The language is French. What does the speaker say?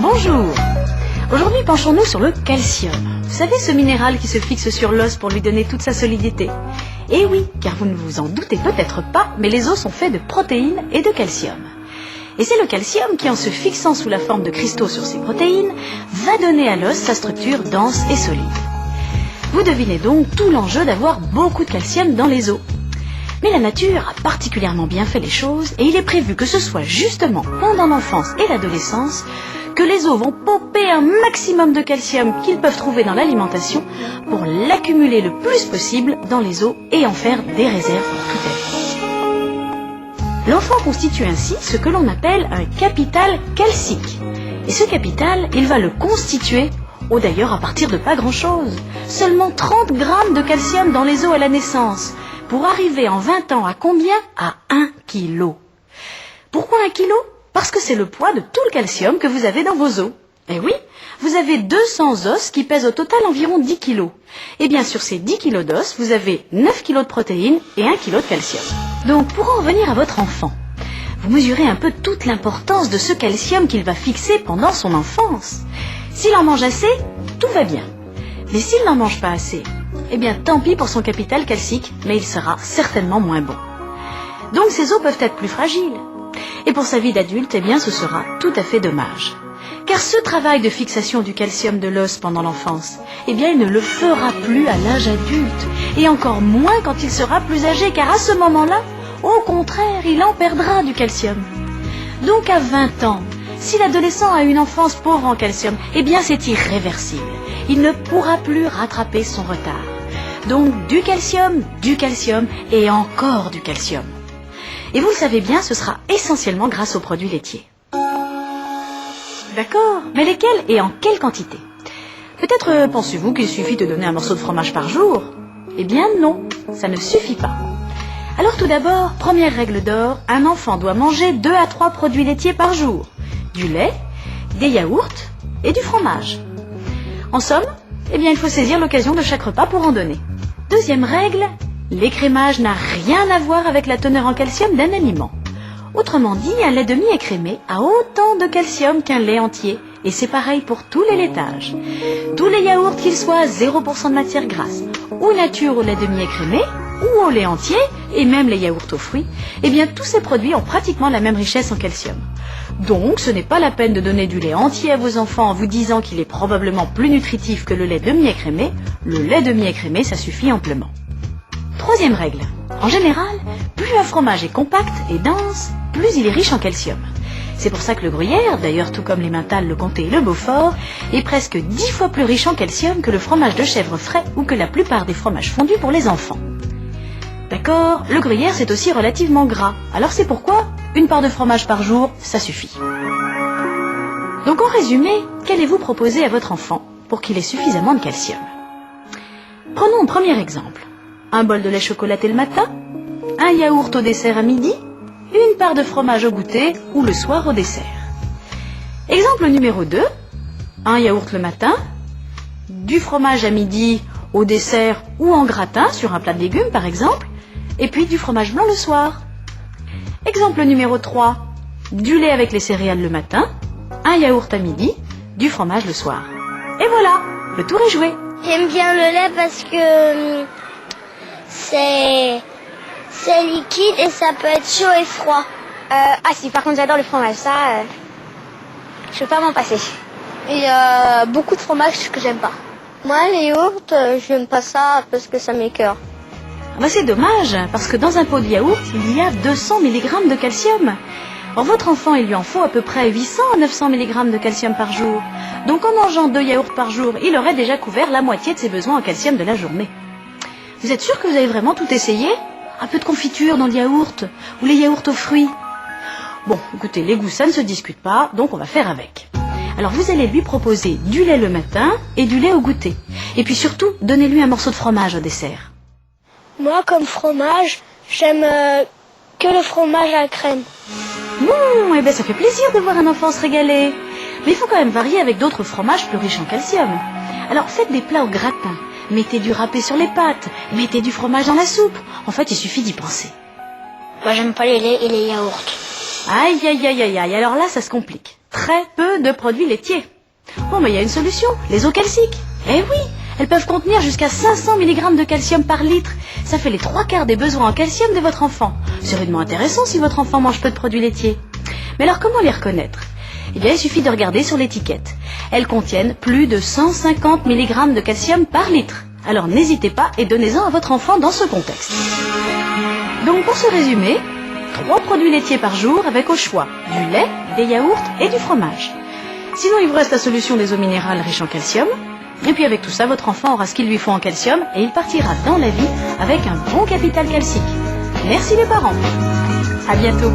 Bonjour. Aujourd'hui, penchons-nous sur le calcium. Vous savez, ce minéral qui se fixe sur l'os pour lui donner toute sa solidité. Et oui, car vous ne vous en doutez peut-être pas, mais les os sont faits de protéines et de calcium. Et c'est le calcium qui, en se fixant sous la forme de cristaux sur ces protéines, va donner à l'os sa structure dense et solide. Vous devinez donc tout l'enjeu d'avoir beaucoup de calcium dans les os. Mais la nature a particulièrement bien fait les choses et il est prévu que ce soit justement pendant l'enfance et l'adolescence que les os vont pomper un maximum de calcium qu'ils peuvent trouver dans l'alimentation pour l'accumuler le plus possible dans les os et en faire des réserves pour toute la vie. L'enfant constitue ainsi ce que l'on appelle un capital calcique. Et ce capital, il va le constituer, d'ailleurs à partir de pas grand-chose, seulement 30 grammes de calcium dans les os à la naissance, pour arriver en 20 ans à combien? À 1 kilo. Pourquoi 1 kilo? Parce que c'est le poids de tout le calcium que vous avez dans vos os. Eh oui, vous avez 200 os qui pèsent au total environ 10 kilos. Et bien sur ces 10 kilos d'os, vous avez 9 kilos de protéines et 1 kilo de calcium. Donc pour en revenir à votre enfant, vous mesurez un peu toute l'importance de ce calcium qu'il va fixer pendant son enfance. S'il en mange assez, tout va bien. Mais s'il n'en mange pas assez, eh bien tant pis pour son capital calcique, mais il sera certainement moins bon. Donc ses os peuvent être plus fragiles. Et pour sa vie d'adulte, eh bien ce sera tout à fait dommage. Car ce travail de fixation du calcium de l'os pendant l'enfance, eh bien il ne le fera plus à l'âge adulte, et encore moins quand il sera plus âgé, car à ce moment-là, au contraire, il en perdra du calcium. Donc à 20 ans, si l'adolescent a une enfance pauvre en calcium, eh bien c'est irréversible. Il ne pourra plus rattraper son retard. Donc du calcium et encore du calcium. Et vous le savez bien, ce sera essentiellement grâce aux produits laitiers. D'accord, mais lesquels et en quelle quantité? Peut-être pensez-vous qu'il suffit de donner un morceau de fromage par jour? Eh bien non, ça ne suffit pas. Alors tout d'abord, première règle d'or, un enfant doit manger 2 à 3 produits laitiers par jour. Du lait, des yaourts et du fromage. En somme, eh bien il faut saisir l'occasion de chaque repas pour en donner. Deuxième règle, l'écrémage n'a rien à voir avec la teneur en calcium d'un aliment. Autrement dit, un lait demi-écrémé a autant de calcium qu'un lait entier, et c'est pareil pour tous les laitages. Tous les yaourts, qu'ils soient 0% de matière grasse, ou nature au lait demi-écrémé, ou au lait entier, et même les yaourts aux fruits, eh bien tous ces produits ont pratiquement la même richesse en calcium. Donc, ce n'est pas la peine de donner du lait entier à vos enfants en vous disant qu'il est probablement plus nutritif que le lait demi-écrémé. Le lait demi-écrémé, ça suffit amplement. Troisième règle. En général, plus un fromage est compact et dense, plus il est riche en calcium. C'est pour ça que le gruyère, d'ailleurs tout comme l'emmental, le comté et le beaufort, est presque 10 fois plus riche en calcium que le fromage de chèvre frais ou que la plupart des fromages fondus pour les enfants. D'accord, le gruyère c'est aussi relativement gras. Alors c'est pourquoi une part de fromage par jour, ça suffit. Donc en résumé, qu'allez-vous proposer à votre enfant pour qu'il ait suffisamment de calcium? Prenons un premier exemple. Un bol de lait chocolaté le matin, un yaourt au dessert à midi, une part de fromage au goûter ou le soir au dessert. Exemple numéro 2, un yaourt le matin, du fromage à midi au dessert ou en gratin sur un plat de légumes par exemple, et puis du fromage blanc le soir. Exemple numéro 3, du lait avec les céréales le matin, un yaourt à midi, du fromage le soir. Et voilà, le tour est joué. J'aime bien le lait parce que c'est liquide et ça peut être chaud et froid. Si, par contre j'adore le fromage, ça, je peux pas m'en passer. Il y a beaucoup de fromages que j'aime pas. Moi, les yaourts, j'aime pas ça parce que ça m'écœure. C'est dommage, parce que dans un pot de yaourt, il y a 200 mg de calcium. Or, votre enfant, il lui en faut à peu près 800 à 900 mg de calcium par jour. Donc, en mangeant 2 yaourts par jour, il aurait déjà couvert la moitié de ses besoins en calcium de la journée. Vous êtes sûr que vous avez vraiment tout essayé? Un peu de confiture dans le yaourt, ou les yaourts aux fruits? Bon, écoutez, les goûts, ça ne se discute pas, donc on va faire avec. Alors, vous allez lui proposer du lait le matin et du lait au goûter. Et puis surtout, donnez-lui un morceau de fromage au dessert. Moi, comme fromage, j'aime que le fromage à crème. Bon, eh bien ça fait plaisir de voir un enfant se régaler. Mais il faut quand même varier avec d'autres fromages plus riches en calcium. Alors faites des plats au gratin, mettez du râpé sur les pâtes, mettez du fromage dans la soupe. En fait, il suffit d'y penser. Moi, j'aime pas les laits et les yaourts. Aïe, aïe, aïe, aïe, aïe, alors là, ça se complique. Très peu de produits laitiers. Bon, mais il y a une solution, les eaux calciques. Eh oui, elles peuvent contenir jusqu'à 500 mg de calcium par litre. Ça fait les 3/4 des besoins en calcium de votre enfant. C'est rudement intéressant si votre enfant mange peu de produits laitiers. Mais alors, comment les reconnaître? Eh bien, il suffit de regarder sur l'étiquette. Elles contiennent plus de 150 mg de calcium par litre. Alors, n'hésitez pas et donnez-en à votre enfant dans ce contexte. Donc, pour ce résumé, 3 produits laitiers par jour avec au choix du lait, des yaourts et du fromage. Sinon, il vous reste la solution des eaux minérales riches en calcium. Et puis avec tout ça, votre enfant aura ce qu'il lui faut en calcium et il partira dans la vie avec un bon capital calcique. Merci les parents. À bientôt.